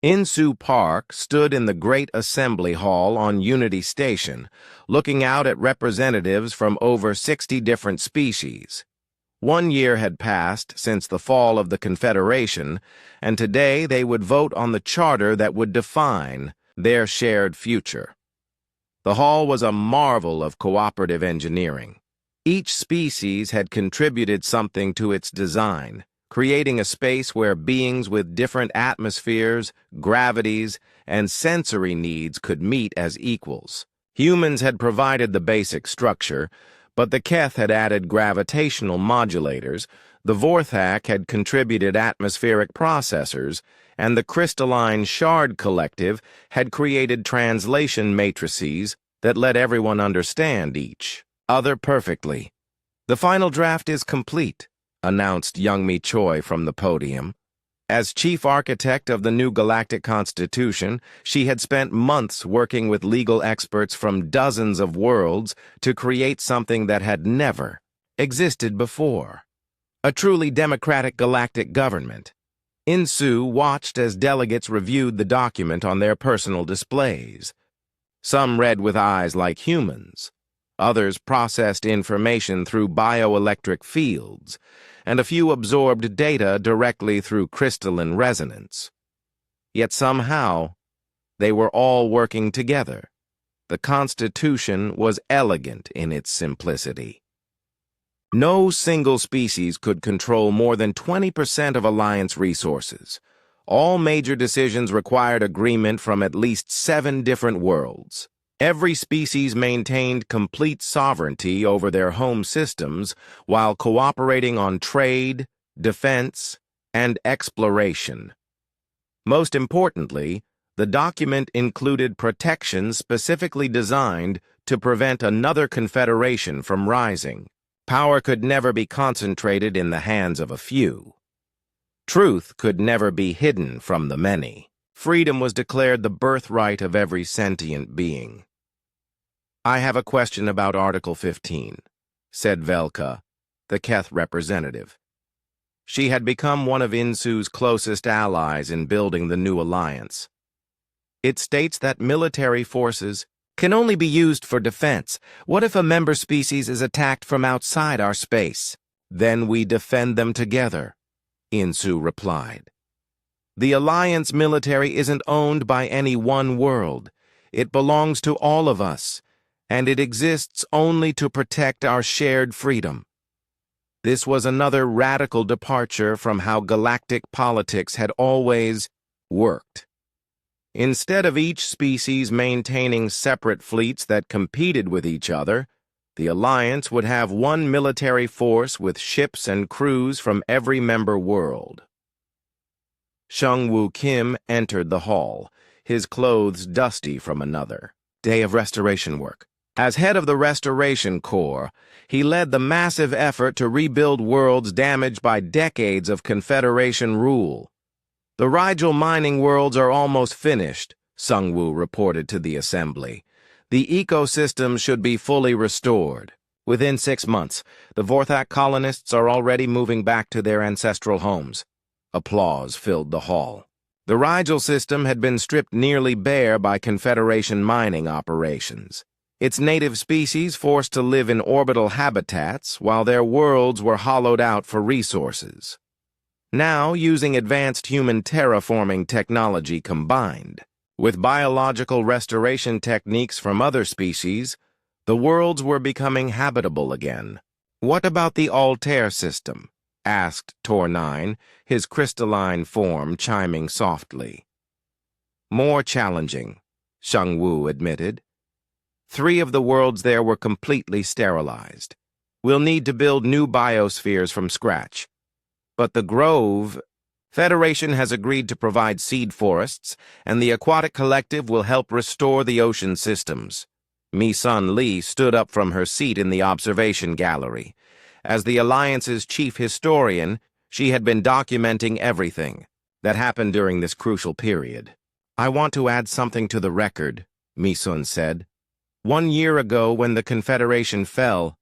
Insu Park stood in the Great Assembly Hall on Unity Station, looking out at representatives from over 60 different species. 1 year had passed since the fall of the Confederation, and today they would vote on the charter that would define their shared future. The hall was a marvel of cooperative engineering. Each species had contributed something to its design, creating a space where beings with different atmospheres, gravities, and sensory needs could meet as equals. Humans had provided the basic structure, but the Keth had added gravitational modulators, the Vorthak had contributed atmospheric processors, and the crystalline Shard Collective had created translation matrices that let everyone understand each other perfectly. "The final draft is complete," announced Youngmi Choi from the podium. As chief architect of the new Galactic Constitution, she had spent months working with legal experts from dozens of worlds to create something that had never existed before. A truly democratic galactic government. Insu watched as delegates reviewed the document on their personal displays. Some read with eyes like humans. Others processed information through bioelectric fields, and a few absorbed data directly through crystalline resonance. Yet somehow, they were all working together. The Constitution was elegant in its simplicity. No single species could control more than 20% of Alliance resources. All major decisions required agreement from at least 7 different worlds. Every species maintained complete sovereignty over their home systems while cooperating on trade, defense, and exploration. Most importantly, the document included protections specifically designed to prevent another confederation from rising. Power could never be concentrated in the hands of a few. Truth could never be hidden from the many. Freedom was declared the birthright of every sentient being. "I have a question about Article 15, said Velka, the Keth representative. She had become one of Insu's closest allies in building the new alliance. "It states that military forces can only be used for defense. What if a member species is attacked from outside our space? Then we defend them together," Insu replied. "The Alliance military isn't owned by any one world. It belongs to all of us, and it exists only to protect our shared freedom." This was another radical departure from how galactic politics had always worked. Instead of each species maintaining separate fleets that competed with each other, the Alliance would have one military force with ships and crews from every member world. Shungwoo Kim entered the hall, his clothes dusty from another day of restoration work. As head of the Restoration Corps, he led the massive effort to rebuild worlds damaged by decades of Confederation rule. "The Rigel mining worlds are almost finished," Sungwoo reported to the assembly. "The ecosystem should be fully restored. Within 6 months, the Vorthak colonists are already moving back to their ancestral homes." Applause filled the hall. The Rigel system had been stripped nearly bare by Confederation mining operations. Its native species forced to live in orbital habitats while their worlds were hollowed out for resources. Now, using advanced human terraforming technology combined with biological restoration techniques from other species, the worlds were becoming habitable again. "What about the Altair system?" asked Tor9, his crystalline form chiming softly. "More challenging," Shungwoo admitted. 3 of the worlds there were completely sterilized. We'll need to build new biospheres from scratch. But the Grove Federation has agreed to provide seed forests, and the Aquatic Collective will help restore the ocean systems. Mi-sun Lee stood up from her seat in the observation gallery. As the Alliance's chief historian, she had been documenting everything that happened during this crucial period. "I want to add something to the record," Mi-sun said. 1 year ago, when the Confederation fell,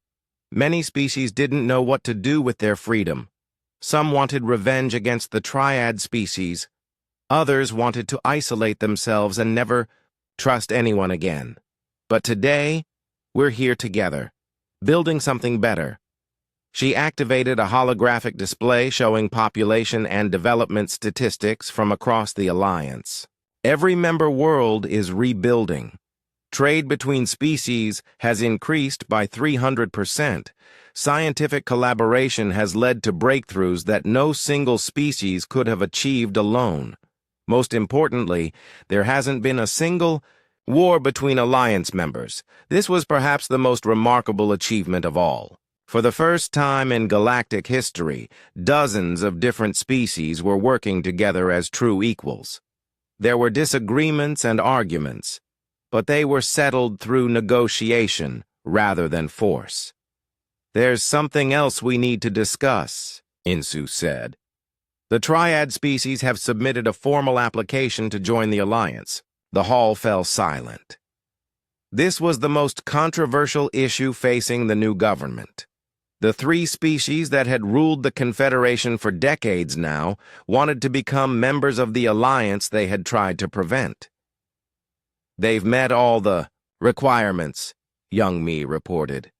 many species didn't know what to do with their freedom. Some wanted revenge against the Triad species. Others wanted to isolate themselves and never trust anyone again. But today, we're here together, building something better. She activated a holographic display showing population and development statistics from across the Alliance. Every member world is rebuilding. Trade between species has increased by 300%. Scientific collaboration has led to breakthroughs that no single species could have achieved alone. Most importantly, there hasn't been a single war between Alliance members. This was perhaps the most remarkable achievement of all. For the first time in galactic history, dozens of different species were working together as true equals. There were disagreements and arguments, but they were settled through negotiation rather than force. "There's something else we need to discuss," Insu said. "The Triad species have submitted a formal application to join the Alliance." The hall fell silent. This was the most controversial issue facing the new government. The three species that had ruled the Confederation for decades now wanted to become members of the alliance they had tried to prevent. "They've met all the requirements," Young Mi reported.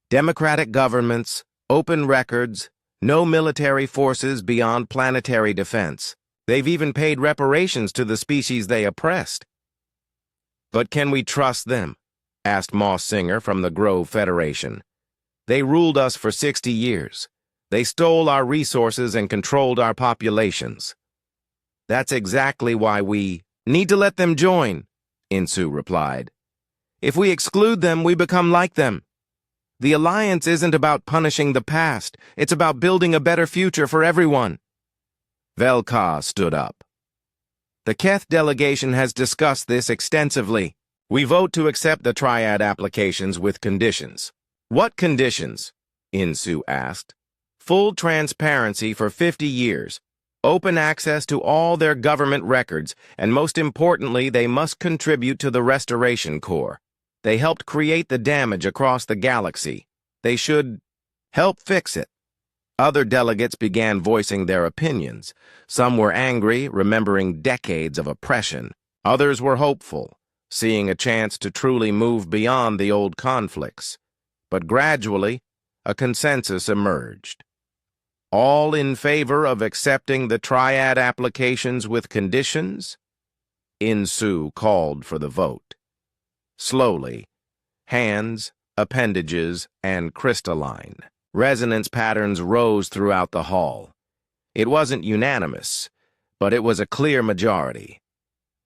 "Democratic governments, open records, no military forces beyond planetary defense. They've even paid reparations to the species they oppressed." "But can we trust them?" asked Moss Singer from the Grove Federation. "They ruled us for 60 years. They stole our resources and controlled our populations." "That's exactly why we need to let them join," Insu replied. "If we exclude them, we become like them. The Alliance isn't about punishing the past. It's about building a better future for everyone." Velka stood up. "The Keth delegation has discussed this extensively. We vote to accept the Triad applications with conditions." "What conditions?" Insu asked. "Full transparency for 50 years, open access to all their government records, and most importantly, they must contribute to the Restoration Corps. They helped create the damage across the galaxy. They should help fix it." Other delegates began voicing their opinions. Some were angry, remembering decades of oppression. Others were hopeful, seeing a chance to truly move beyond the old conflicts. But gradually, a consensus emerged. "All in favor of accepting the Triad applications with conditions?" Insu called for the vote. Slowly, hands, appendages, and crystalline resonance patterns rose throughout the hall. It wasn't unanimous, but it was a clear majority.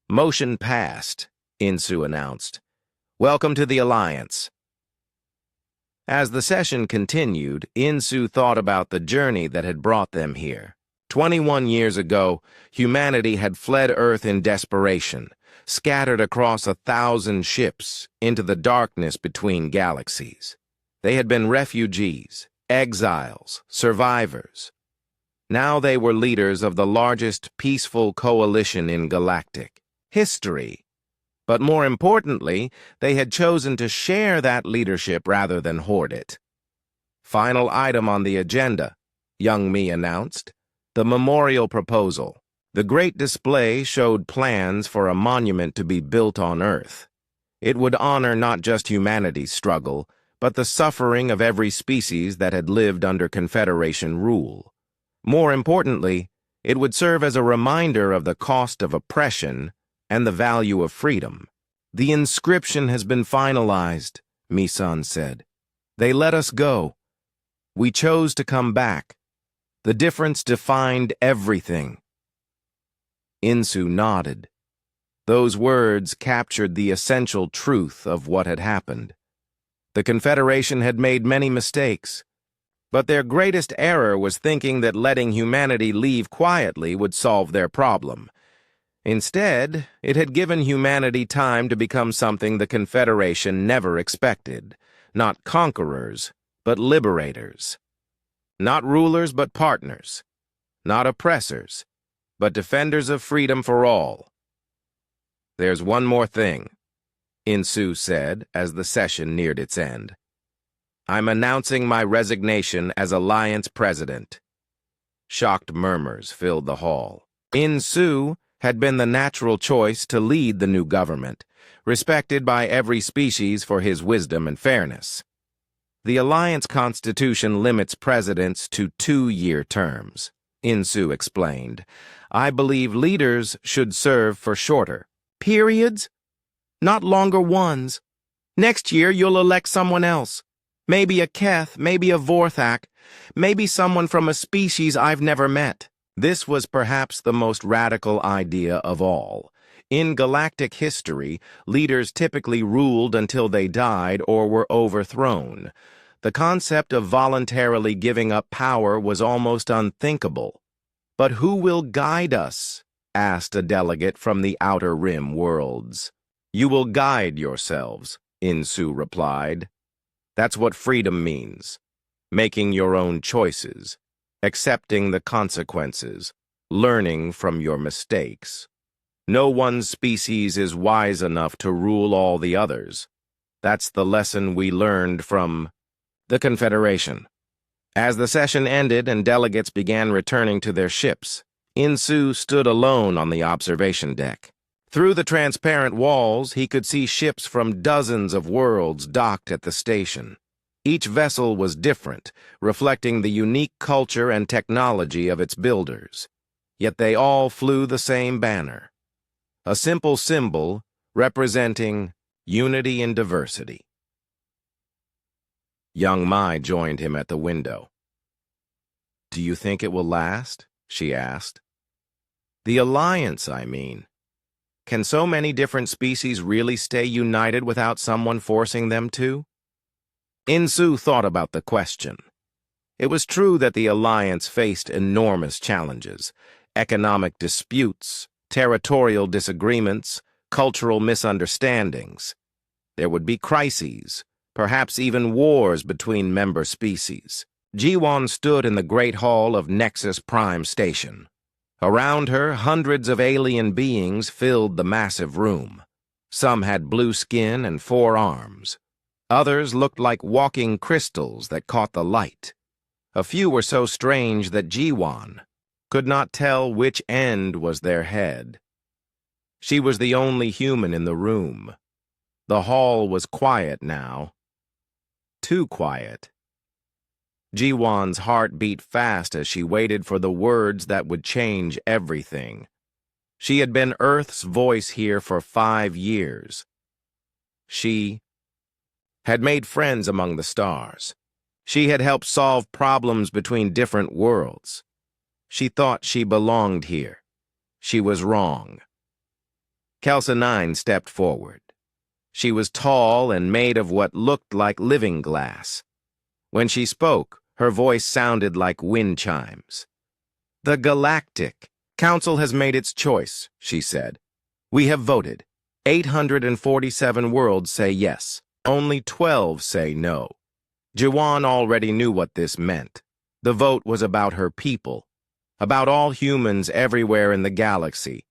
"Motion passed," Insu announced. "Welcome to the Alliance." As the session continued, Insu thought about the journey that had brought them here. 21 years ago, humanity had fled Earth in desperation, scattered across 1,000 ships into the darkness between galaxies. They had been refugees, exiles, survivors. Now they were leaders of the largest peaceful coalition in galactic history. But more importantly, they had chosen to share that leadership rather than hoard it. "Final item on the agenda," Young Mi announced, "the memorial proposal." The great display showed plans for a monument to be built on Earth. It would honor not just humanity's struggle, but the suffering of every species that had lived under Confederation rule. More importantly, it would serve as a reminder of the cost of oppression and the value of freedom. "The inscription has been finalized," Misan said. "They let us go. We chose to come back. The difference defined everything." Insu nodded. Those words captured the essential truth of what had happened. The Confederation had made many mistakes, but their greatest error was thinking that letting humanity leave quietly would solve their problem. Instead, it had given humanity time to become something the Confederation never expected. Not conquerors, but liberators. Not rulers, but partners. Not oppressors, but defenders of freedom for all. "There's one more thing," Insu said as the session neared its end. "I'm announcing my resignation as Alliance President." Shocked murmurs filled the hall. Insu had been the natural choice to lead the new government, respected by every species for his wisdom and fairness. The Alliance Constitution limits presidents to 2-year terms, Insu explained. I believe leaders should serve for shorter periods, not longer ones. Next year you'll elect someone else. Maybe a Keth, maybe a Vorthak, maybe someone from a species I've never met. This was perhaps the most radical idea of all. In galactic history, leaders typically ruled until they died or were overthrown. The concept of voluntarily giving up power was almost unthinkable. But who will guide us? Asked a delegate from the Outer Rim worlds. You will guide yourselves, Insu replied. That's what freedom means. Making your own choices, accepting the consequences, learning from your mistakes. No one species is wise enough to rule all the others. That's the lesson we learned from the Confederation. As the session ended and delegates began returning to their ships, Insu stood alone on the observation deck. Through the transparent walls, he could see ships from dozens of worlds docked at the station. Each vessel was different, reflecting the unique culture and technology of its builders. Yet they all flew the same banner. A simple symbol representing unity in diversity. Young Mai joined him at the window. Do you think it will last? She asked. The Alliance, I mean. Can so many different species really stay united without someone forcing them to? Insu thought about the question. It was true that the Alliance faced enormous challenges, economic disputes, territorial disagreements, cultural misunderstandings. There would be crises, perhaps even wars between member species. Jiwan stood in the Great Hall of Nexus Prime Station. Around her, hundreds of alien beings filled the massive room. Some had blue skin and 4 arms. Others looked like walking crystals that caught the light. A few were so strange that Jiwan could not tell which end was their head. She was the only human in the room. The hall was quiet now. Too quiet. Jiwan's heart beat fast as she waited for the words that would change everything. She had been Earth's voice here for 5 years. She had made friends among the stars. She had helped solve problems between different worlds. She thought she belonged here. She was wrong. Kelsa 9 stepped forward. She was tall and made of what looked like living glass. When she spoke, her voice sounded like wind chimes. The Galactic Council has made its choice, she said. We have voted. 847 worlds say yes. Only 12 say no. Jiwan already knew what this meant. The vote was about her people, about all humans everywhere in the galaxy.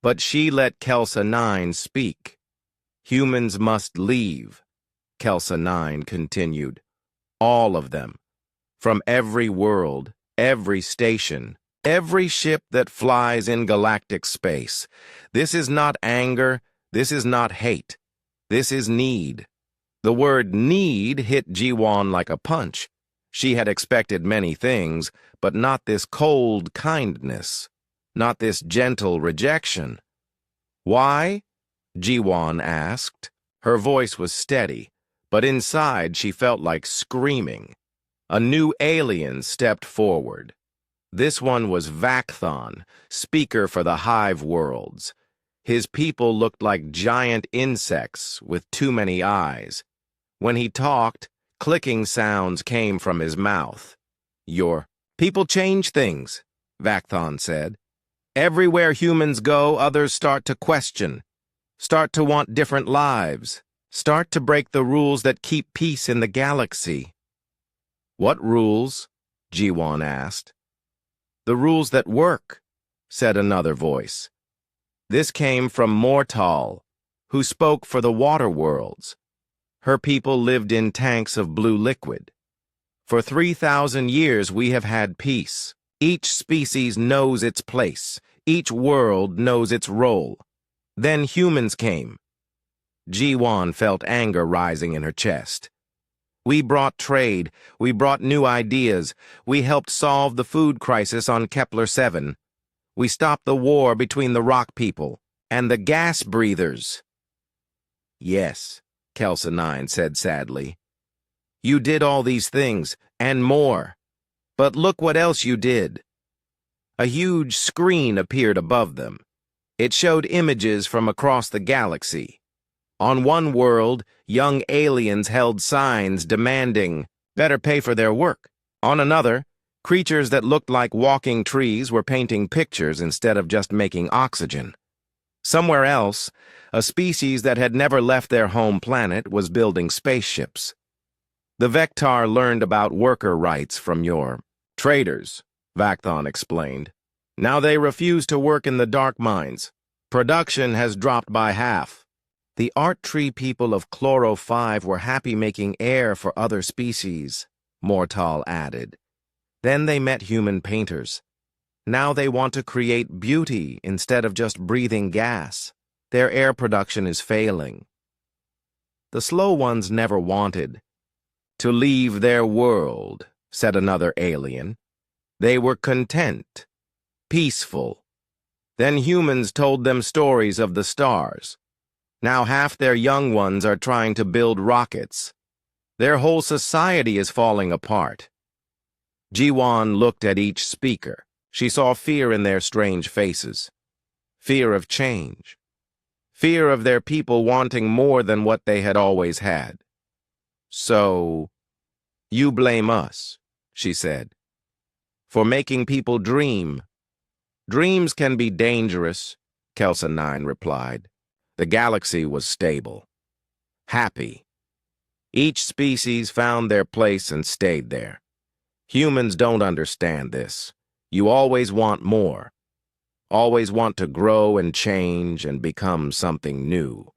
But she let Kelsa 9 speak. Humans must leave, Kelsa 9 continued. All of them. From every world, every station, every ship that flies in galactic space. This is not anger, this is not hate. This is need. The word need hit Jiwan like a punch. She had expected many things, but not this cold kindness, not this gentle rejection. Why? Jiwan asked. Her voice was steady, but inside she felt like screaming. A new alien stepped forward. This one was Vakthon, speaker for the Hive worlds. His people looked like giant insects with too many eyes. When he talked, clicking sounds came from his mouth. Your people change things, Vakthon said. Everywhere humans go, others start to question, start to want different lives, start to break the rules that keep peace in the galaxy. What rules? Jiwan asked. The rules that work, said another voice. This came from Mortal, who spoke for the water worlds. Her people lived in tanks of blue liquid. For 3,000 years we have had peace. Each species knows its place. Each world knows its role. Then humans came. Ji-won felt anger rising in her chest. We brought trade, we brought new ideas, we helped solve the food crisis on Kepler-7. We stopped the war between the rock people and the gas breathers. Yes, Kelsa-9 said sadly. You did all these things, and more. But look what else you did. A huge screen appeared above them. It showed images from across the galaxy. On one world, young aliens held signs demanding better pay for their work. On another, creatures that looked like walking trees were painting pictures instead of just making oxygen. Somewhere else, a species that had never left their home planet was building spaceships. The Vectar learned about worker rights from your traders, Vakthon explained. Now they refuse to work in the dark mines. Production has dropped by half. The art tree people of Chloro 5 were happy making air for other species, Mortal added. Then they met human painters. Now they want to create beauty instead of just breathing gas. Their air production is failing. The slow ones never wanted to leave their world, said another alien. They were content, peaceful. Then humans told them stories of the stars. Now half their young ones are trying to build rockets. Their whole society is falling apart. Ji-won looked at each speaker. She saw fear in their strange faces. Fear of change. Fear of their people wanting more than what they had always had. So, you blame us, she said, for making people dream. Dreams can be dangerous, Kelsa-9 replied. The galaxy was stable, happy. Each species found their place and stayed there. Humans don't understand this. You always want more. Always want to grow and change and become something new.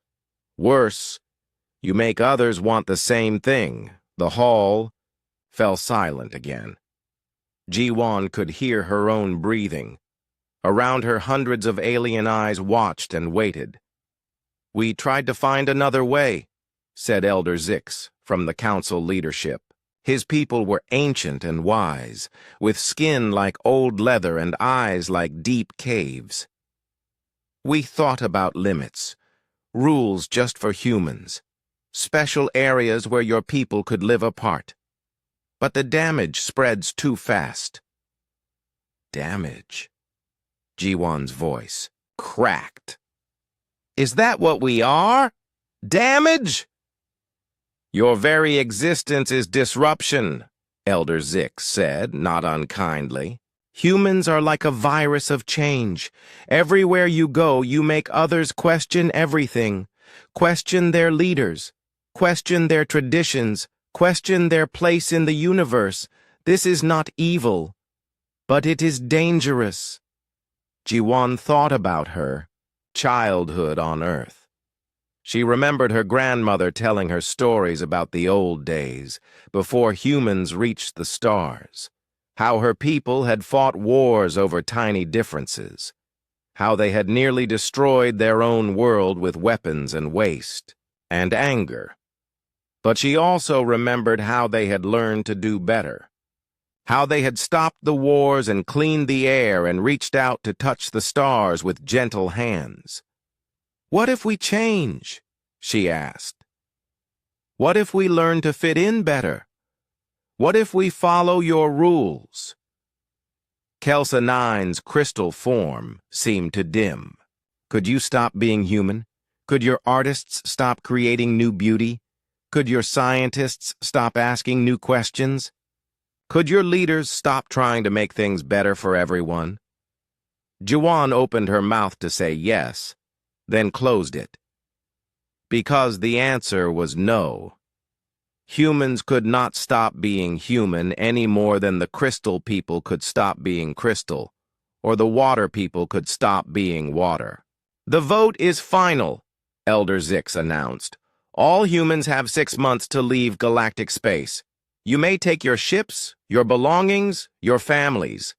Worse, you make others want the same thing. The hall fell silent again. Ji-won could hear her own breathing. Around her, hundreds of alien eyes watched and waited. We tried to find another way, said Elder Zix from the council leadership. His people were ancient and wise, with skin like old leather and eyes like deep caves. We thought about limits, rules just for humans, special areas where your people could live apart. But the damage spreads too fast. Damage? Ji-won's voice cracked. Is that what we are? Damage? Your very existence is disruption, Elder Zix said, not unkindly. Humans are like a virus of change. Everywhere you go, you make others question everything. Question their leaders. Question their traditions. Question their place in the universe. This is not evil, but it is dangerous. Ji-won thought about her childhood on Earth. She remembered her grandmother telling her stories about the old days, before humans reached the stars, how her people had fought wars over tiny differences, how they had nearly destroyed their own world with weapons and waste, and anger. But she also remembered how they had learned to do better, how they had stopped the wars and cleaned the air and reached out to touch the stars with gentle hands. What if we change? She asked. What if we learn to fit in better? What if we follow your rules? Kelsa-9's crystal form seemed to dim. Could you stop being human? Could your artists stop creating new beauty? Could your scientists stop asking new questions? Could your leaders stop trying to make things better for everyone? Ji-won opened her mouth to say yes, then closed it. Because the answer was no. Humans could not stop being human any more than the crystal people could stop being crystal, or the water people could stop being water. The vote is final, Elder Zix announced. All humans have 6 months to leave galactic space. You may take your ships, your belongings, your families.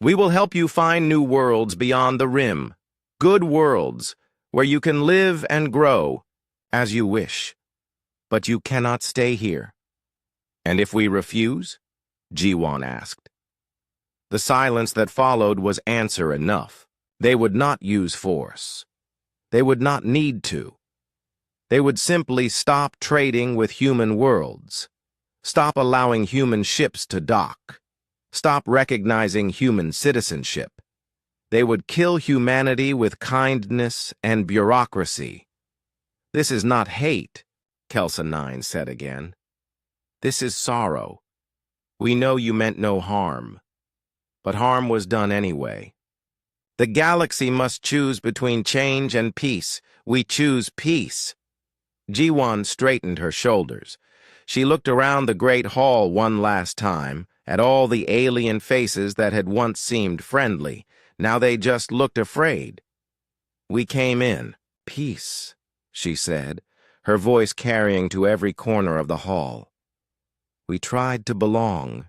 We will help you find new worlds beyond the rim. Good worlds, where you can live and grow as you wish. But you cannot stay here. And if we refuse? Jiwon asked. The silence that followed was answer enough. They would not use force. They would not need to. They would simply stop trading with human worlds. Stop allowing human ships to dock. Stop recognizing human citizenship. They would kill humanity with kindness and bureaucracy. This is not hate, Kelsa 9 said again. This is sorrow. We know you meant no harm, but harm was done anyway. The galaxy must choose between change and peace. We choose peace. Jiwon straightened her shoulders. She looked around the great hall one last time, at all the alien faces that had once seemed friendly. Now they just looked afraid. We came in. Peace, she said, her voice carrying to every corner of the hall. We tried to belong.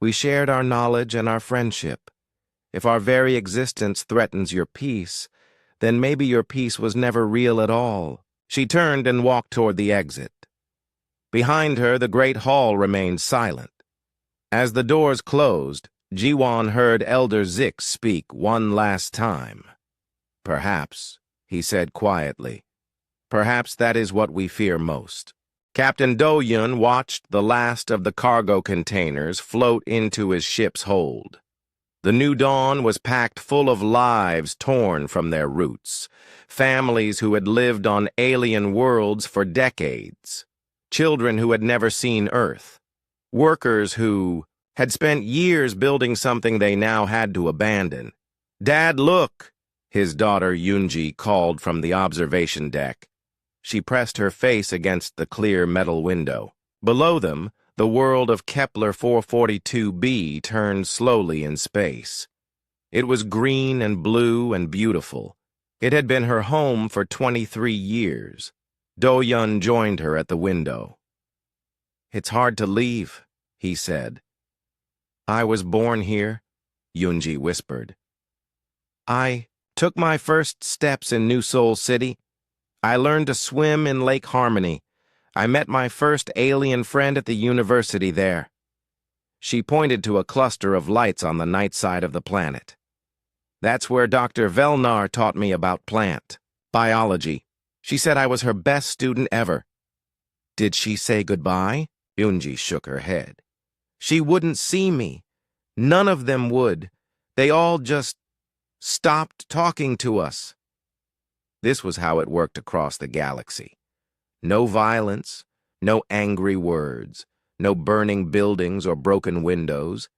We shared our knowledge and our friendship. If our very existence threatens your peace, then maybe your peace was never real at all. She turned and walked toward the exit. Behind her, the great hall remained silent. As the doors closed, Jiwon heard Elder Zik speak one last time. Perhaps, he said quietly, perhaps that is what we fear most. Captain Do-Yun watched the last of the cargo containers float into his ship's hold. The new dawn was packed full of lives torn from their roots, families who had lived on alien worlds for decades, children who had never seen Earth, workers who had spent years building something they now had to abandon. "Dad, look!" his daughter Yoonji called from the observation deck. She pressed her face against the clear metal window. Below them, the world of Kepler 442b turned slowly in space. It was green and blue and beautiful. It had been her home for 23 years. Do-Yun joined her at the window. "It's hard to leave," he said. "I was born here," Yoonji whispered. "I took my first steps in New Seoul City. I learned to swim in Lake Harmony. I met my first alien friend at the university there." She pointed to a cluster of lights on the night side of the planet. "That's where Dr. Velnar taught me about plant biology. She said I was her best student ever." "Did she say goodbye?" Yoonji shook her head. "She wouldn't see me. None of them would. They all just stopped talking to us." This was how it worked across the galaxy. No violence, no angry words, no burning buildings or broken windows.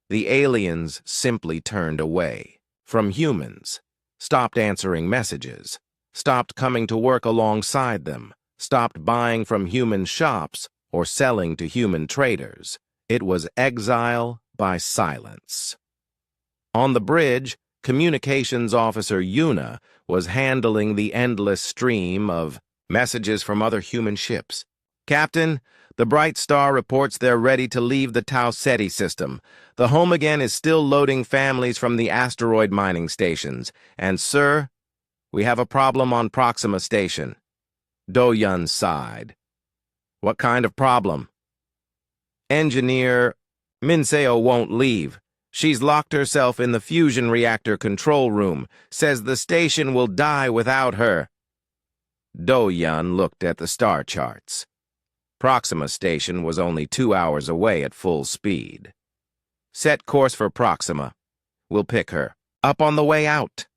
The aliens simply turned away from humans, stopped answering messages, stopped coming to work alongside them, stopped buying from human shops or selling to human traders. It was exile by silence. On the bridge, Communications Officer Yuna was handling the endless stream of messages from other human ships. "Captain, the Bright Star reports they're ready to leave the Tau Ceti system. The Home Again is still loading families from the asteroid mining stations. And, sir, we have a problem on Proxima Station." Do-Yun sighed. "What kind of problem?" "Engineer Minseo won't leave. She's locked herself in the fusion reactor control room, says the station will die without her." Do-Yun looked at the star charts. Proxima Station was only 2 hours away at full speed. "Set course for Proxima. We'll pick her up on the way out."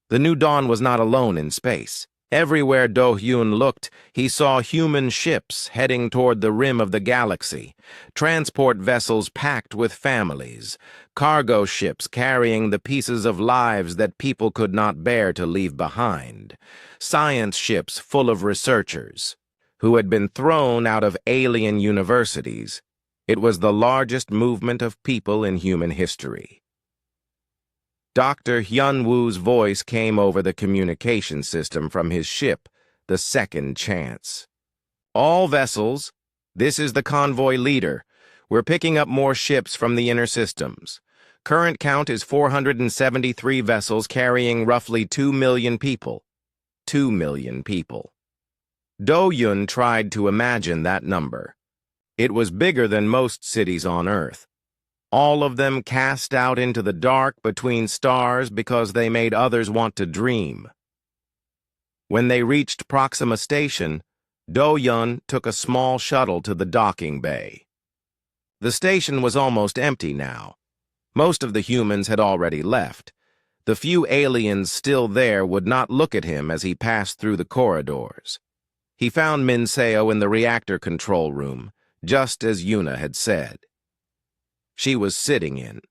The new dawn was not alone in space. Everywhere Do-Hyun looked, he saw human ships heading toward the rim of the galaxy, transport vessels packed with families, cargo ships carrying the pieces of lives that people could not bear to leave behind, science ships full of researchers who had been thrown out of alien universities. It was the largest movement of people in human history. Dr. Hyun-woo's voice came over the communication system from his ship, the Second Chance. "All vessels, this is the convoy leader. We're picking up more ships from the inner systems. Current count is 473 vessels carrying roughly 2 million people. 2 million people. Do-Yun tried to imagine that number. It was bigger than most cities on Earth. All of them cast out into the dark between stars because they made others want to dream. When they reached Proxima Station, Do-Yun took a small shuttle to the docking bay. The station was almost empty now. Most of the humans had already left. The few aliens still there would not look at him as he passed through the corridors. He found Minseo in the reactor control room, just as Yuna had said. She was sitting in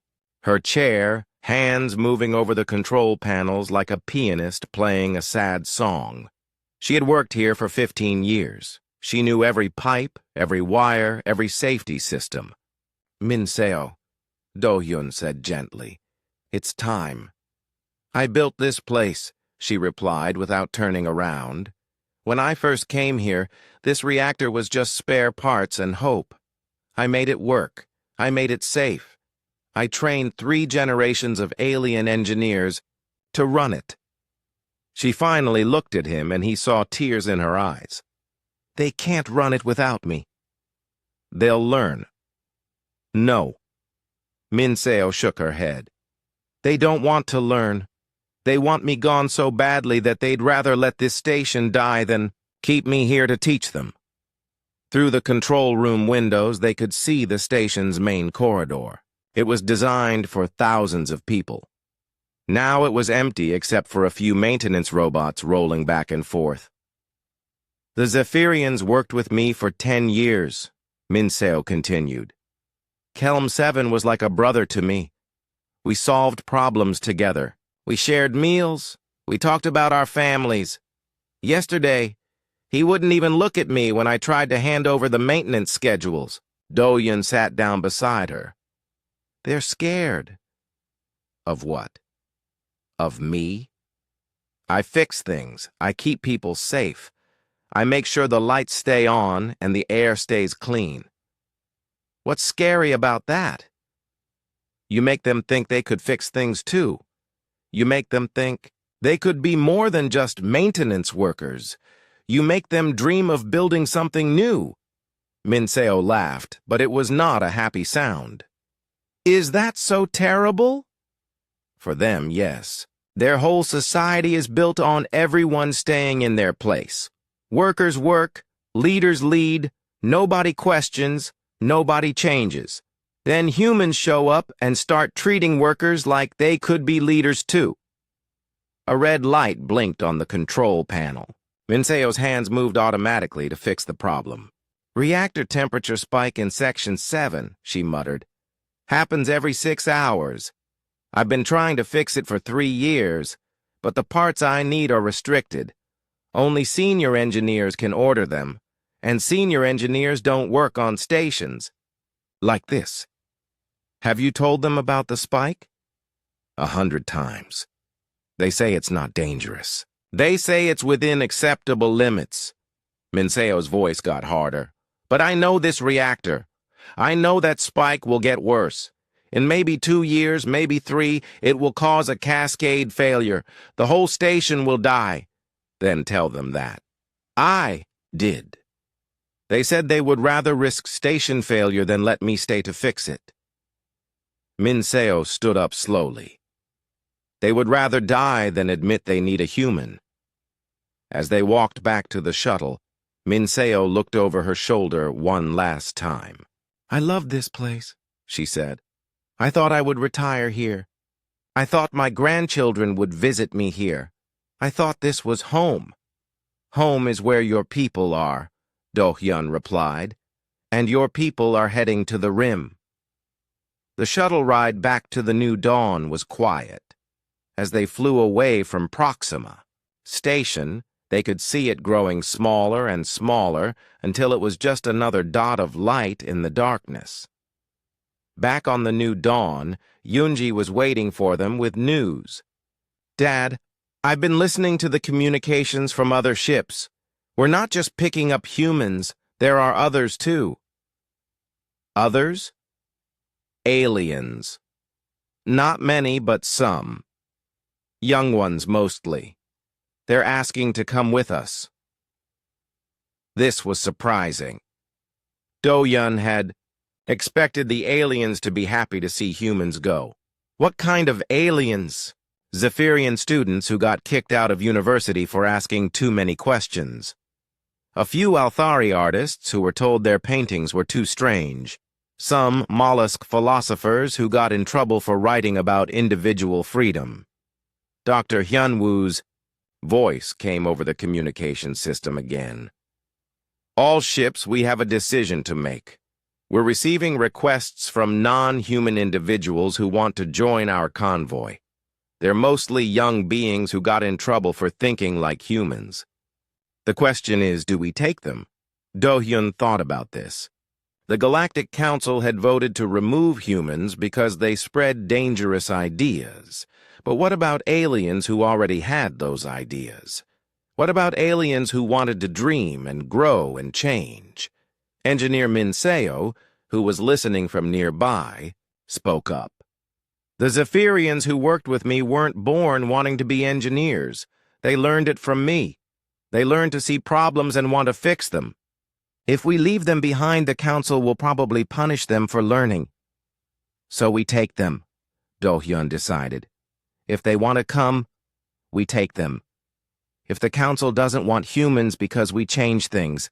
her chair, hands moving over the control panels like a pianist playing a sad song. She had worked here for 15 years. She knew every pipe, every wire, every safety system. Minseo, Do-Yun said gently. It's time. I built this place, she replied without turning around. When I first came here, this reactor was just spare parts and hope. I made it work. I made it safe. I trained 3 generations of alien engineers to run it. She finally looked at him and he saw tears in her eyes. They can't run it without me. They'll learn. No. Minseo shook her head. They don't want to learn. They want me gone so badly that they'd rather let this station die than keep me here to teach them. Through the control room windows, they could see the station's main corridor. It was designed for thousands of people. Now it was empty except for a few maintenance robots rolling back and forth. The Zephyrians worked with me for 10 years, Minseo continued. Kelm 7 was like a brother to me. We solved problems together. We shared meals. We talked about our families. Yesterday, he wouldn't even look at me when I tried to hand over the maintenance schedules. Do-Yun sat down beside her. They're scared. Of what? Of me? I fix things. I keep people safe. I make sure the lights stay on and the air stays clean. What's scary about that? You make them think they could fix things too. You make them think they could be more than just maintenance workers. You make them dream of building something new. Minseo laughed, but it was not a happy sound. Is that so terrible? For them, yes. Their whole society is built on everyone staying in their place. Workers work, leaders lead, nobody questions, nobody changes. Then humans show up and start treating workers like they could be leaders too. A red light blinked on the control panel. Minseo's hands moved automatically to fix the problem. Reactor temperature spike in Section 7, she muttered. Happens every 6 hours. I've been trying to fix it for 3 years, but the parts I need are restricted. Only senior engineers can order them, and senior engineers don't work on stations. Like this. Have you told them about the spike? 100 times. They say it's not dangerous. They say it's within acceptable limits. Minseo's voice got harder. But I know this reactor. I know that spike will get worse. In maybe 2 years, maybe 3, it will cause a cascade failure. The whole station will die. Then tell them that. I did. They said they would rather risk station failure than let me stay to fix it. Minseo stood up slowly. They would rather die than admit they need a human. As they walked back to the shuttle, Minseo looked over her shoulder one last time. I love this place, she said. I thought I would retire here. I thought my grandchildren would visit me here. I thought this was home. Home is where your people are, Do-Hyun replied, and your people are heading to the rim. The shuttle ride back to the New Dawn was quiet. As they flew away from Proxima Station, they could see it growing smaller and smaller until it was just another dot of light in the darkness. Back on the New Dawn, Yoonji was waiting for them with news. Dad, I've been listening to the communications from other ships. We're not just picking up humans, there are others too. Others? Aliens. Not many, but some. Young ones mostly. They're asking to come with us. This was surprising. Do-Yun had expected the aliens to be happy to see humans go. What kind of aliens? Zephyrian students who got kicked out of university for asking too many questions. A few Althari artists who were told their paintings were too strange. Some mollusk philosophers who got in trouble for writing about individual freedom. Dr. Hyunwoo's voice came over the communication system again. All ships, we have a decision to make. We're receiving requests from non-human individuals who want to join our convoy. They're mostly young beings who got in trouble for thinking like humans. The question is, do we take them? Do-Hyun thought about this. The Galactic Council had voted to remove humans because they spread dangerous ideas. But what about aliens who already had those ideas? What about aliens who wanted to dream and grow and change? Engineer Minseo, who was listening from nearby, spoke up. The Zephyrians who worked with me weren't born wanting to be engineers. They learned it from me. They learned to see problems and want to fix them. If we leave them behind, the Council will probably punish them for learning. So we take them, Do-Hyun decided. If they want to come, we take them. If the Council doesn't want humans because we change things,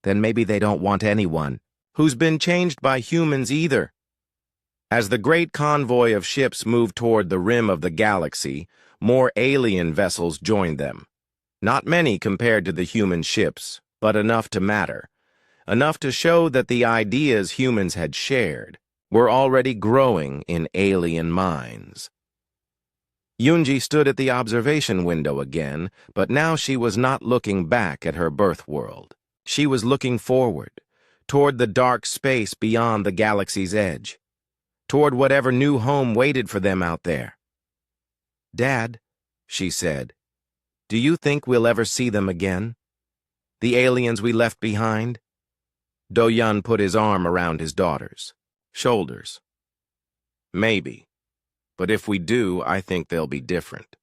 then maybe they don't want anyone who's been changed by humans either. As the great convoy of ships moved toward the rim of the galaxy, more alien vessels joined them. Not many compared to the human ships, but enough to matter. Enough to show that the ideas humans had shared were already growing in alien minds. Yoonji stood at the observation window again, but now she was not looking back at her birth world. She was looking forward, toward the dark space beyond the galaxy's edge, toward whatever new home waited for them out there. "Dad," she said, "do you think we'll ever see them again? The aliens we left behind?" Do-Yun put his arm around his daughter's shoulders. "Maybe. But if we do, I think they'll be different.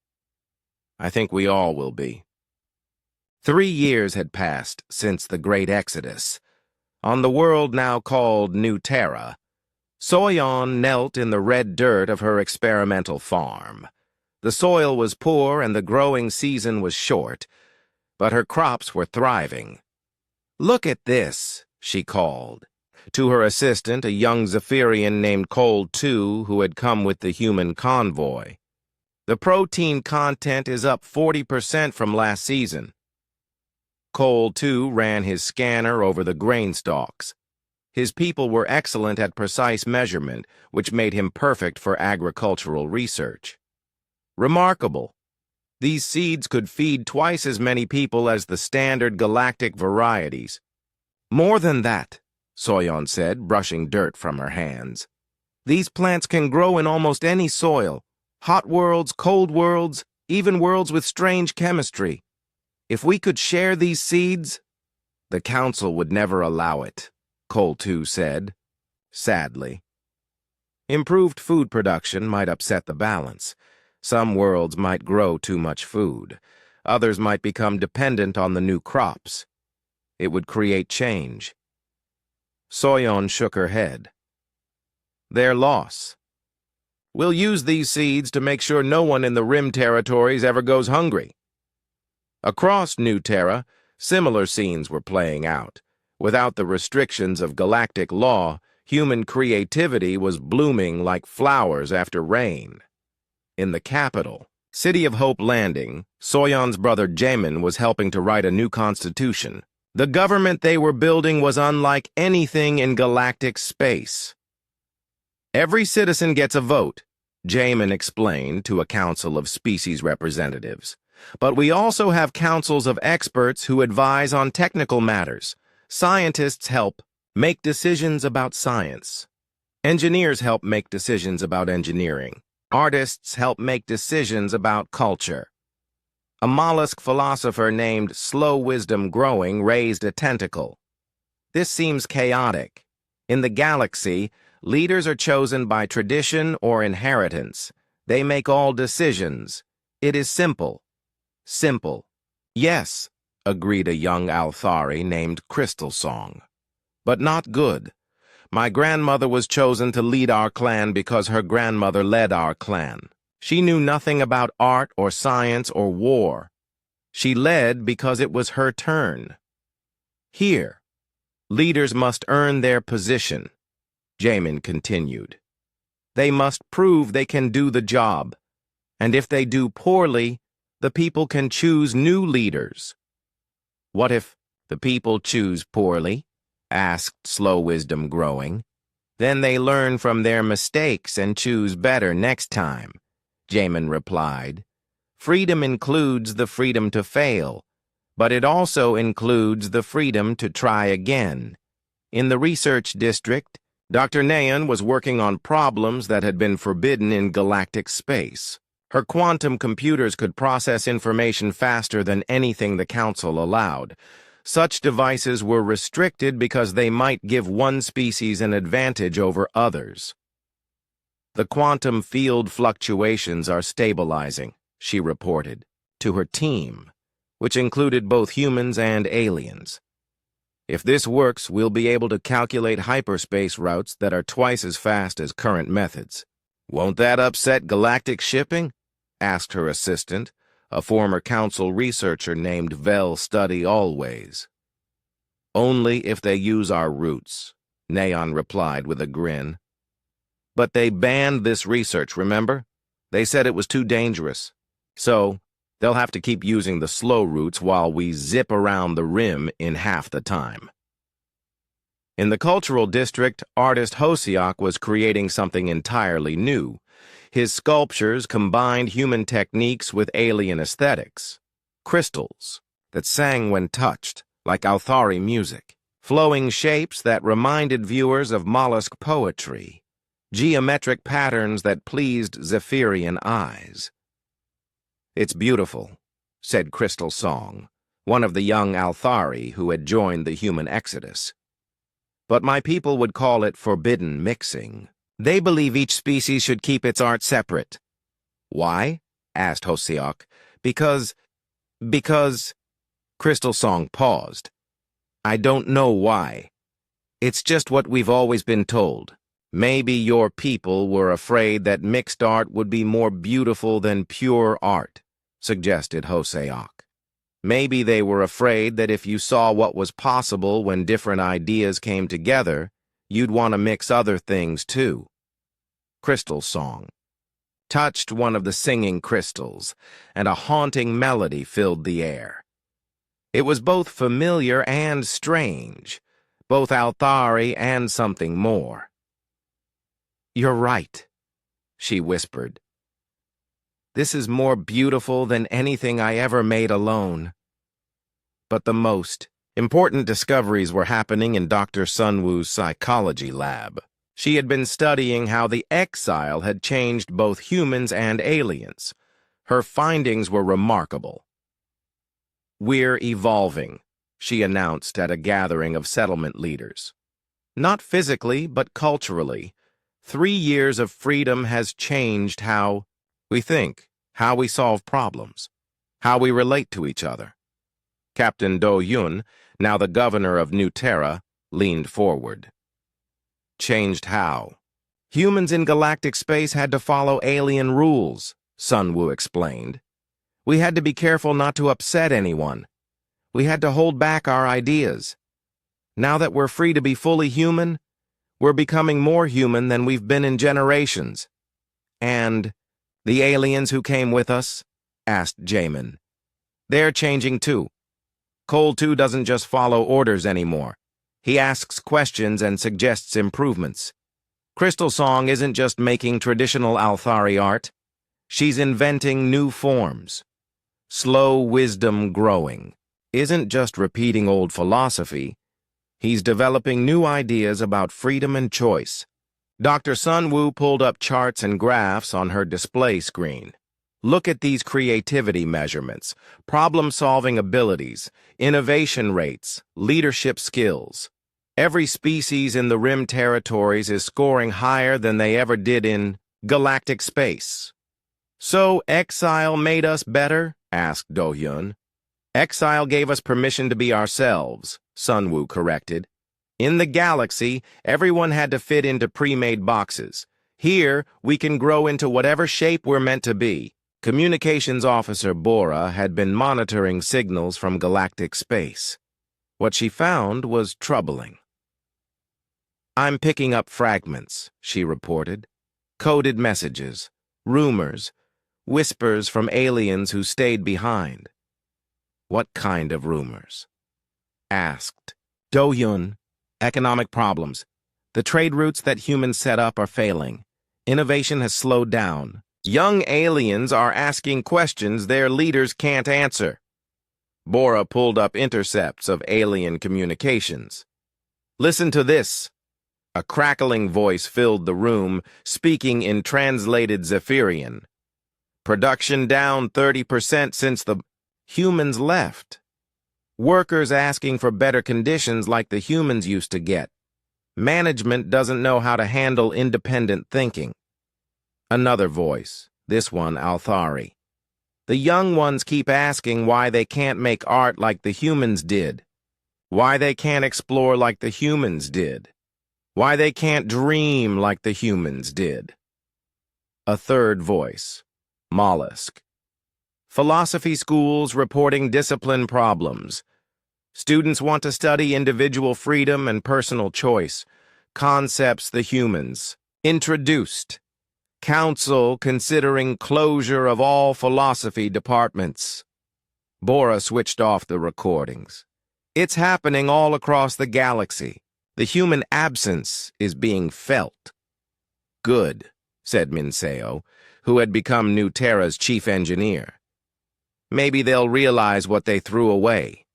I think we all will be." 3 years had passed since the Great Exodus. On the world now called New Terra, Soyeon knelt in the red dirt of her experimental farm. The soil was poor and the growing season was short, but her crops were thriving. "Look at this," she called to her assistant, a young Zephyrian named Cole 2, who had come with the human convoy. "The protein content is up 40% from last season." Cole 2 ran his scanner over the grain stalks. His people were excellent at precise measurement, which made him perfect for agricultural research. "Remarkable. These seeds could feed twice as many people as the standard galactic varieties." "More than that," Soyeon said, brushing dirt from her hands. "These plants can grow in almost any soil. Hot worlds, cold worlds, even worlds with strange chemistry. If we could share these seeds..." "The Council would never allow it," Cole 2 said, sadly. Improved food production might upset the balance. Some worlds might grow too much food. Others might become dependent on the new crops. It would create change. Soyeon shook her head. "Their loss. We'll use these seeds to make sure no one in the Rim territories ever goes hungry." Across New Terra, similar scenes were playing out. Without the restrictions of galactic law, human creativity was blooming like flowers after rain. In the capital, City of Hope Landing, Soyeon's brother Jaemin was helping to write a new constitution. The government they were building was unlike anything in galactic space. "Every citizen gets a vote," Jaemin explained to a council of species representatives. "But we also have councils of experts who advise on technical matters. Scientists help make decisions about science. Engineers help make decisions about engineering. Artists help make decisions about culture." A mollusk philosopher named Slow Wisdom Growing raised a tentacle. "This seems chaotic. In the galaxy, Leaders are chosen by tradition or inheritance. They make all decisions. It is simple. Simple. Yes, agreed a young Althari named Crystal Song. But not good. My grandmother was chosen to lead our clan because her grandmother led our clan. She knew nothing about art or science or war. She led because it was her turn. Here, leaders must earn their position, Jamin continued. They must prove they can do the job, and if they do poorly, the people can choose new leaders. What if the people choose poorly? Asked Slow Wisdom Growing. Then they learn from their mistakes and choose better next time, Jamin replied. Freedom includes the freedom to fail, but it also includes the freedom to try again. In the research district, Dr. Nayan was working on problems that had been forbidden in galactic space. Her quantum computers could process information faster than anything the Council allowed. Such devices were restricted because they might give one species an advantage over others. The quantum field fluctuations are stabilizing, she reported, to her team, which included both humans and aliens. If this works, we'll be able to calculate hyperspace routes that are twice as fast as current methods. Won't that upset galactic shipping? Asked her assistant, a former council researcher named Vel Study Always. Only if they use our routes, Neon replied with a grin. But they banned this research, remember? They said it was too dangerous. So, they'll have to keep using the slow routes while we zip around the rim in half the time. In the cultural district, artist Hosiok was creating something entirely new. His sculptures combined human techniques with alien aesthetics. Crystals that sang when touched, like Althari music. Flowing shapes that reminded viewers of mollusk poetry. Geometric patterns that pleased Zephyrian eyes. It's beautiful, said Crystal Song, one of the young Althari who had joined the human exodus. But my people would call it forbidden mixing. They believe each species should keep its art separate. Why? Asked Hosiok. Because... Crystal Song paused. I don't know why. It's just what we've always been told. Maybe your people were afraid that mixed art would be more beautiful than pure art, suggested Hosiok. Maybe they were afraid that if you saw what was possible when different ideas came together, you'd want to mix other things too. Crystal Song touched one of the singing crystals, and a haunting melody filled the air. It was both familiar and strange, both Althari and something more. You're right, she whispered. This is more beautiful than anything I ever made alone. But the most important discoveries were happening in Dr. Sunwoo's psychology lab. She had been studying how the exile had changed both humans and aliens. Her findings were remarkable. We're evolving, she announced at a gathering of settlement leaders. Not physically, but culturally. 3 years of freedom has changed how we think, how we solve problems, how we relate to each other. Captain Do Yun, now the governor of New Terra, leaned forward. Changed how? Humans in galactic space had to follow alien rules, Sunwoo explained. We had to be careful not to upset anyone. We had to hold back our ideas. Now that we're free to be fully human, we're becoming more human than we've been in generations. And the aliens who came with us? Asked Jamin. They're changing too. Cole 2 doesn't just follow orders anymore. He asks questions and suggests improvements. Crystal Song isn't just making traditional Althari art. She's inventing new forms. Slow Wisdom Growing isn't just repeating old philosophy. He's developing new ideas about freedom and choice. Dr. Sunwoo pulled up charts and graphs on her display screen. Look at these creativity measurements, problem-solving abilities, innovation rates, leadership skills. Every species in the Rim territories is scoring higher than they ever did in galactic space. So exile made us better? Asked Do-hyun. Exile gave us permission to be ourselves, Sunwoo corrected. In the galaxy, everyone had to fit into pre-made boxes. Here, we can grow into whatever shape we're meant to be. Communications Officer Bora had been monitoring signals from galactic space. What she found was troubling. I'm picking up fragments, she reported. Coded messages, rumors, whispers from aliens who stayed behind. What kind of rumors? Asked. Do-hyun, economic problems. The trade routes that humans set up are failing. Innovation has slowed down. Young aliens are asking questions their leaders can't answer. Bora pulled up intercepts of alien communications. Listen to this. A crackling voice filled the room, speaking in translated Zephyrian. Production down 30% since the humans left. Workers asking for better conditions like the humans used to get. Management doesn't know how to handle independent thinking. Another voice, this one Althari. The young ones keep asking why they can't make art like the humans did. Why they can't explore like the humans did. Why they can't dream like the humans did. A third voice, Mollusk. Philosophy schools reporting discipline problems. Students want to study individual freedom and personal choice. Concepts the humans introduced. Council considering closure of all philosophy departments. Bora switched off the recordings. It's happening all across the galaxy. The human absence is being felt. Good, said Minseo, who had become New Terra's chief engineer. Maybe they'll realize what they threw away.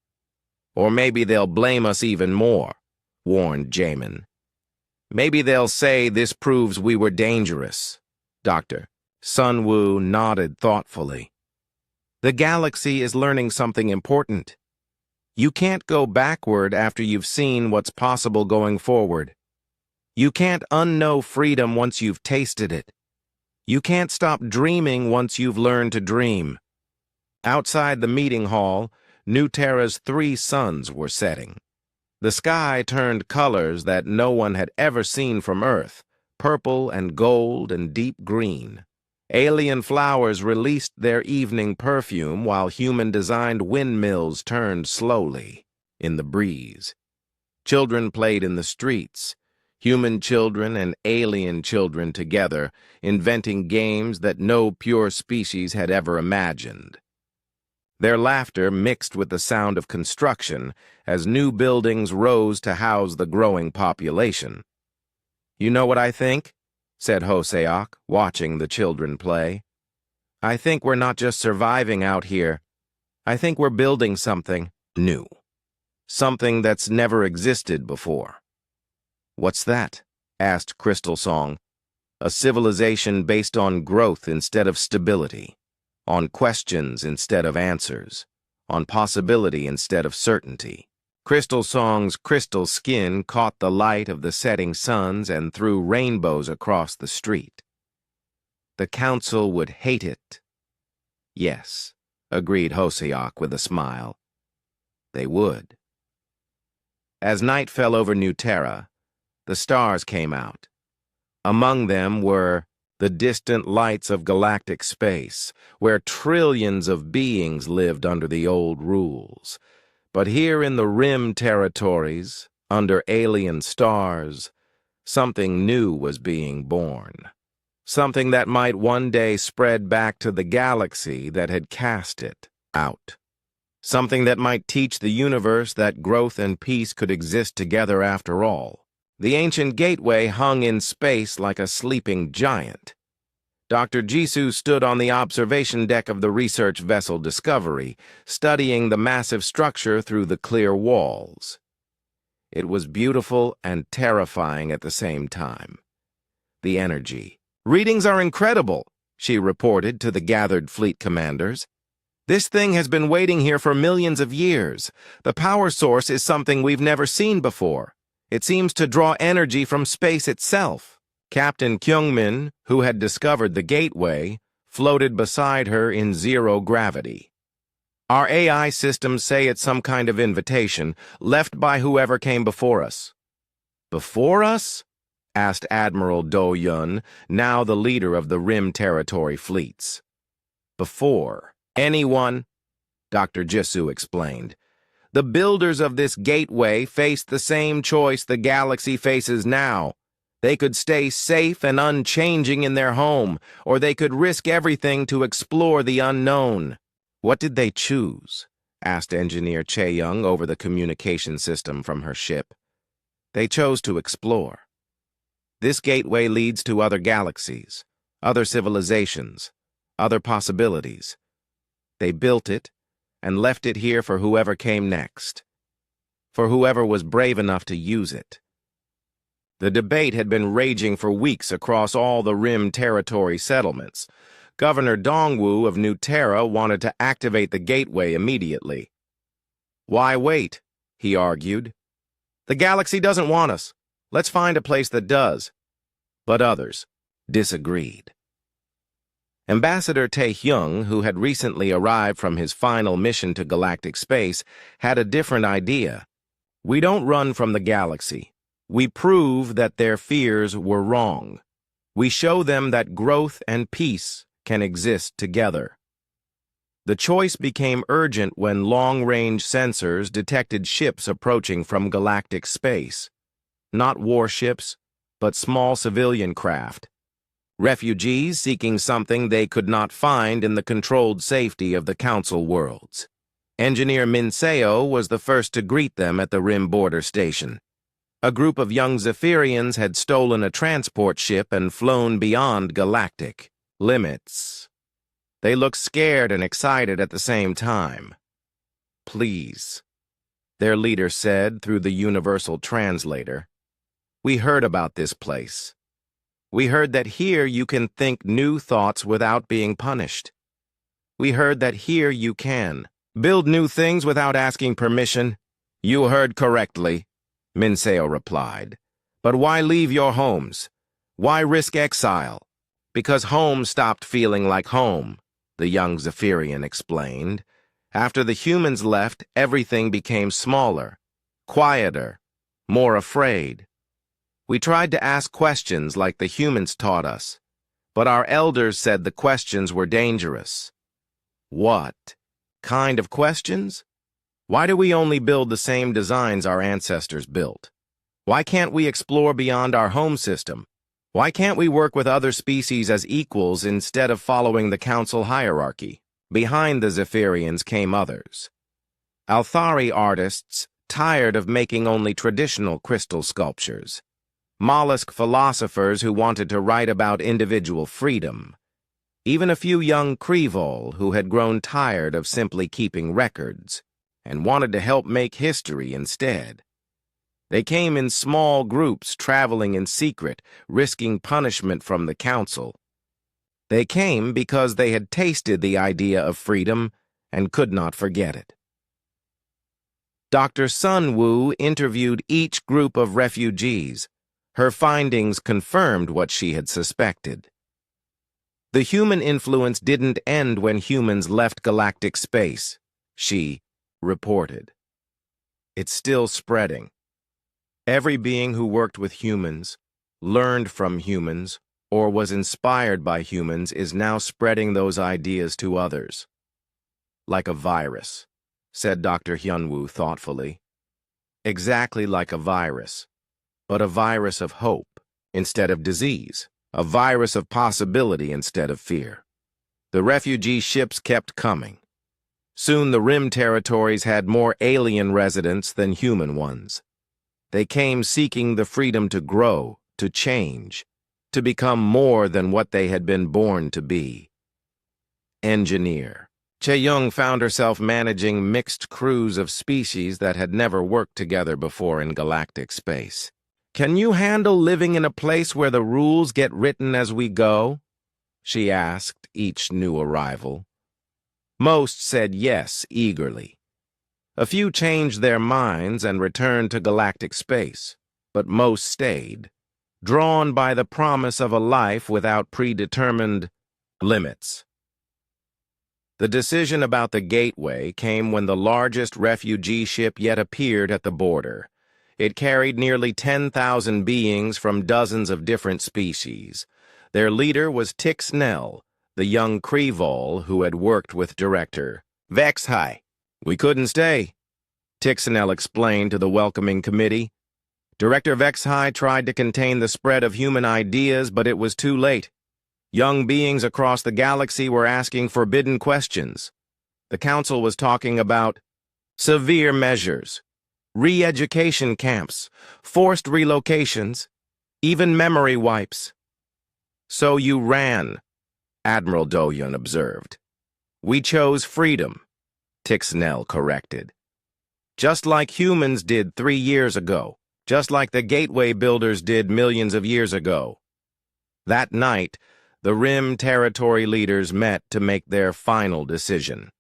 Or maybe they'll blame us even more, warned Jamin. Maybe they'll say this proves we were dangerous. Dr. Sunwoo nodded thoughtfully. The galaxy is learning something important. You can't go backward after you've seen what's possible going forward. You can't unknow freedom once you've tasted it. You can't stop dreaming once you've learned to dream. Outside the meeting hall, New Terra's 3 suns were setting. The sky turned colors that no one had ever seen from Earth. Purple and gold and deep green. Alien flowers released their evening perfume while human-designed windmills turned slowly in the breeze. Children played in the streets, human children and alien children together, inventing games that no pure species had ever imagined. Their laughter mixed with the sound of construction as new buildings rose to house the growing population. You know what I think? Said Hoseok, watching the children play. I think we're not just surviving out here. I think we're building something new. Something that's never existed before. What's that? Asked Crystal Song. A civilization based on growth instead of stability. On questions instead of answers. On possibility instead of certainty. Crystal Song's crystal skin caught the light of the setting suns and threw rainbows across the street. The council would hate it. Yes, agreed Hoseok with a smile. They would. As night fell over New Terra, the stars came out. Among them were the distant lights of galactic space, where trillions of beings lived under the old rules. But here in the Rim territories, under alien stars, something new was being born. Something that might one day spread back to the galaxy that had cast it out. Something that might teach the universe that growth and peace could exist together after all. The ancient gateway hung in space like a sleeping giant. Dr. Jisoo stood on the observation deck of the research vessel Discovery, studying the massive structure through the clear walls. It was beautiful and terrifying at the same time. The energy. Readings are incredible, she reported to the gathered fleet commanders. This thing has been waiting here for millions of years. The power source is something we've never seen before. It seems to draw energy from space itself. Captain Kyungmin, who had discovered the gateway, floated beside her in zero gravity. Our AI systems say it's some kind of invitation, left by whoever came before us. Before us? Asked Admiral Do Yun, now the leader of the Rim Territory fleets. Before anyone, Dr. Jisoo explained. The builders of this gateway faced the same choice the galaxy faces now. They could stay safe and unchanging in their home, or they could risk everything to explore the unknown. What did they choose? Asked Engineer Chae-young over the communication system from her ship. They chose to explore. This gateway leads to other galaxies, other civilizations, other possibilities. They built it and left it here for whoever came next, for whoever was brave enough to use it. The debate had been raging for weeks across all the Rim Territory settlements. Governor Dongwu of New Terra wanted to activate the gateway immediately. Why wait? He argued. The galaxy doesn't want us. Let's find a place that does. But others disagreed. Ambassador Tae-hyung, who had recently arrived from his final mission to galactic space, had a different idea. We don't run from the galaxy. We prove that their fears were wrong. We show them that growth and peace can exist together. The choice became urgent when long-range sensors detected ships approaching from galactic space. Not warships, but small civilian craft. Refugees seeking something they could not find in the controlled safety of the Council worlds. Engineer Min Seo was the first to greet them at the Rim border station. A group of young Zephyrians had stolen a transport ship and flown beyond galactic limits. They looked scared and excited at the same time. Please, their leader said through the universal translator. We heard about this place. We heard that here you can think new thoughts without being punished. We heard that here you can build new things without asking permission. You heard correctly, Min Seo replied. But why leave your homes? Why risk exile? Because home stopped feeling like home, the young Zephyrian explained. After the humans left, everything became smaller, quieter, more afraid. We tried to ask questions like the humans taught us, but our elders said the questions were dangerous. What kind of questions? Why do we only build the same designs our ancestors built? Why can't we explore beyond our home system? Why can't we work with other species as equals instead of following the council hierarchy? Behind the Zephyrians came others. Althari artists, tired of making only traditional crystal sculptures. Mollusk philosophers who wanted to write about individual freedom. Even a few young Krevol who had grown tired of simply keeping records and wanted to help make history instead. They came in small groups, traveling in secret, risking punishment from the council. They came because they had tasted the idea of freedom and could not forget it. Dr. Sun Wu interviewed each group of refugees. Her findings confirmed what she had suspected. The human influence didn't end when humans left galactic space, she reported. It's still spreading. Every being who worked with humans, learned from humans, or was inspired by humans is now spreading those ideas to others. Like a virus, said Dr. Hyunwoo thoughtfully. Exactly like a virus, but a virus of hope instead of disease, a virus of possibility instead of fear. The refugee ships kept coming. Soon the Rim territories had more alien residents than human ones. They came seeking the freedom to grow, to change, to become more than what they had been born to be. Engineer. Chae-young found herself managing mixed crews of species that had never worked together before in galactic space. Can you handle living in a place where the rules get written as we go? She asked each new arrival. Most said yes eagerly. A few changed their minds and returned to galactic space. but most stayed, drawn by the promise of a life without predetermined limits. The decision about the gateway came when the largest refugee ship yet appeared at the border. It carried nearly 10,000 beings from dozens of different species. Their leader was Tix Nell, the young Krevol who had worked with director HFY. "We couldn't stay," Tixnell explained to the welcoming committee. "Director HFY tried to contain the spread of human ideas, but it was too late. Young beings across the galaxy were asking forbidden questions. The council was talking about severe measures, re-education camps, forced relocations, even memory wipes." "So you ran," Admiral Doyon observed. "We chose freedom," Tixnell corrected. "Just like humans did 3 years ago, just like the gateway builders did millions of years ago." That night, the Rim territory leaders met to make their final decision.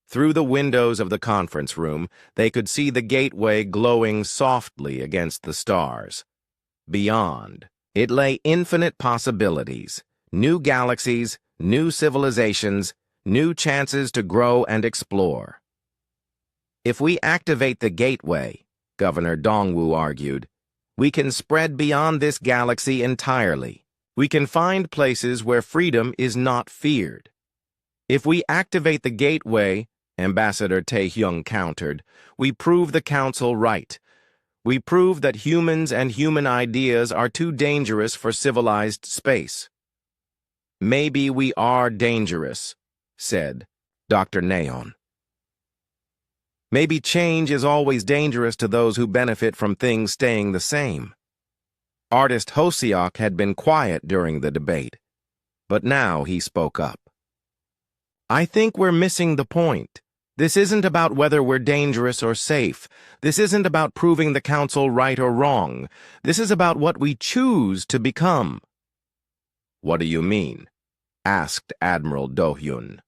Through the windows of the conference room, they could see the gateway glowing softly against the stars. Beyond, it lay infinite possibilities, new galaxies, new civilizations, new chances to grow and explore. "If we activate the gateway," Governor Dongwu argued, "we can spread beyond this galaxy entirely. We can find places where freedom is not feared." "If we activate the gateway," Ambassador Taehyung countered, "we prove the Council right. We prove that humans and human ideas are too dangerous for civilized space." "Maybe we are dangerous," said Dr. Neon. "Maybe change is always dangerous to those who benefit from things staying the same." Artist Hosiok had been quiet during the debate, but now he spoke up. "I think we're missing the point. This isn't about whether we're dangerous or safe. This isn't about proving the Council right or wrong. This is about what we choose to become." "What do you mean?" asked Admiral Do-hyun.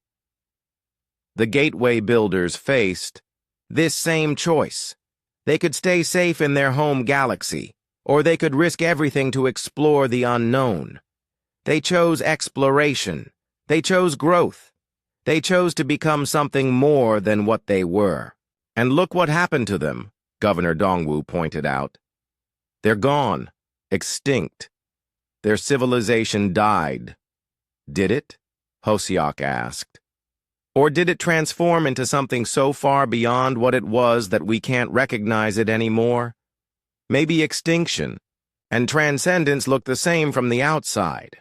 The gateway builders faced this same choice. They could stay safe in their home galaxy, or they could risk everything to explore the unknown. They chose exploration. They chose growth. They chose to become something more than what they were. And look what happened to them, Governor Dongwu pointed out. They're gone, extinct. Their civilization died. Did it? Hosiok asked. Or did it transform into something so far beyond what it was that we can't recognize it anymore? Maybe extinction and transcendence look the same from the outside.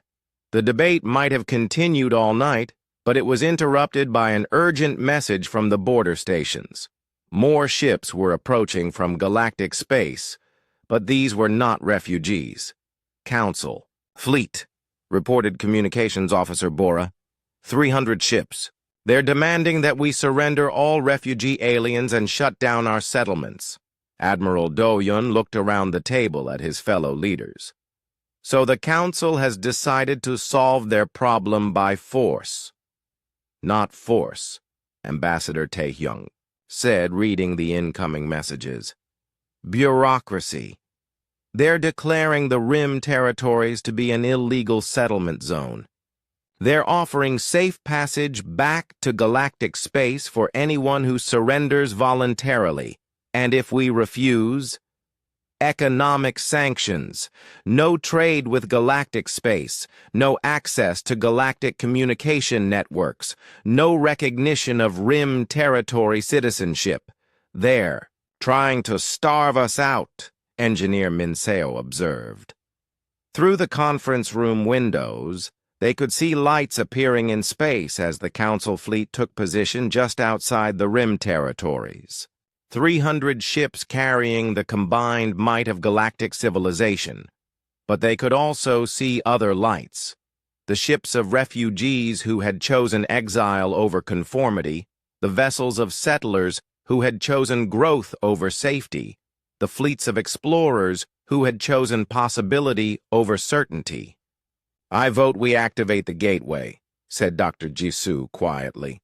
The debate might have continued all night, but it was interrupted by an urgent message from the border stations. More ships were approaching from galactic space, but these were not refugees. Council, fleet, reported Communications Officer Bora. 300 ships. They're demanding that we surrender all refugee aliens and shut down our settlements. Admiral Do-hyun looked around the table at his fellow leaders. So the Council has decided to solve their problem by force. Not force, Ambassador Taehyung said, reading the incoming messages. Bureaucracy. They're declaring the Rim territories to be an illegal settlement zone. They're offering safe passage back to galactic space for anyone who surrenders voluntarily. And if we refuse, economic sanctions, no trade with galactic space, no access to galactic communication networks, no recognition of Rim territory citizenship. They're trying to starve us out, Engineer Minseo observed. Through the conference room windows, they could see lights appearing in space as the Council fleet took position just outside the Rim territories. 300 ships carrying the combined might of galactic civilization. But they could also see other lights. The ships of refugees who had chosen exile over conformity, the vessels of settlers who had chosen growth over safety, the fleets of explorers who had chosen possibility over certainty. I vote we activate the gateway, said Dr. Jisoo quietly.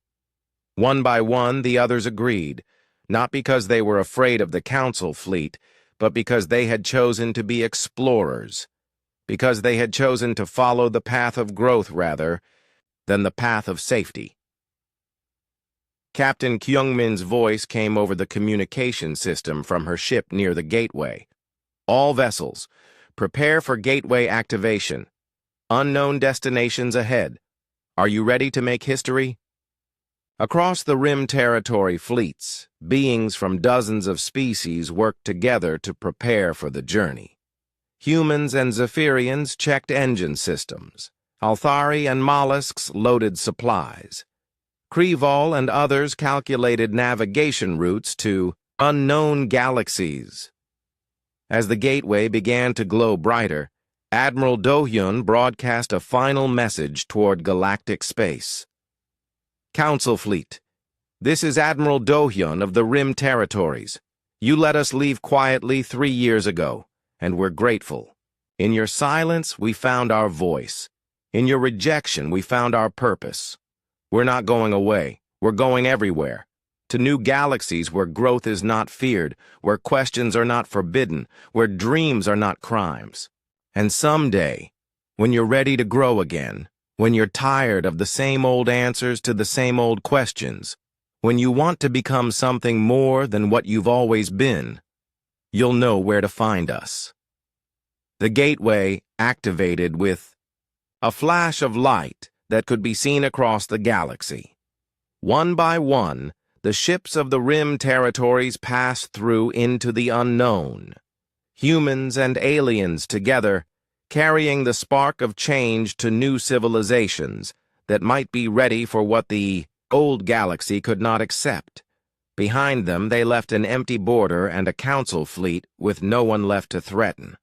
One by one, the others agreed. Not because they were afraid of the Council fleet, but because they had chosen to be explorers, because they had chosen to follow the path of growth rather than the path of safety. Captain Kyungmin's voice came over the communication system from her ship near the gateway. All vessels, prepare for gateway activation. Unknown destinations ahead. Are you ready to make history? Across the Rim territory fleets, beings from dozens of species worked together to prepare for the journey. Humans and Zephyrians checked engine systems. Althari and mollusks loaded supplies. Krevol and others calculated navigation routes to unknown galaxies. As the gateway began to glow brighter, Admiral Do-hyun broadcast a final message toward galactic space. Council Fleet, this is Admiral Do-hyun of the Rim Territories. You let us leave quietly 3 years ago, and we're grateful. In your silence, we found our voice. In your rejection, we found our purpose. We're not going away. We're going everywhere. To new galaxies where growth is not feared, where questions are not forbidden, where dreams are not crimes. And someday, when you're ready to grow again, when you're tired of the same old answers to the same old questions, when you want to become something more than what you've always been, you'll know where to find us. The gateway activated with a flash of light that could be seen across the galaxy. One by one, the ships of the Rim territories passed through into the unknown. Humans and aliens together, carrying the spark of change to new civilizations that might be ready for what the old galaxy could not accept. Behind them, they left an empty border and a council fleet with no one left to threaten.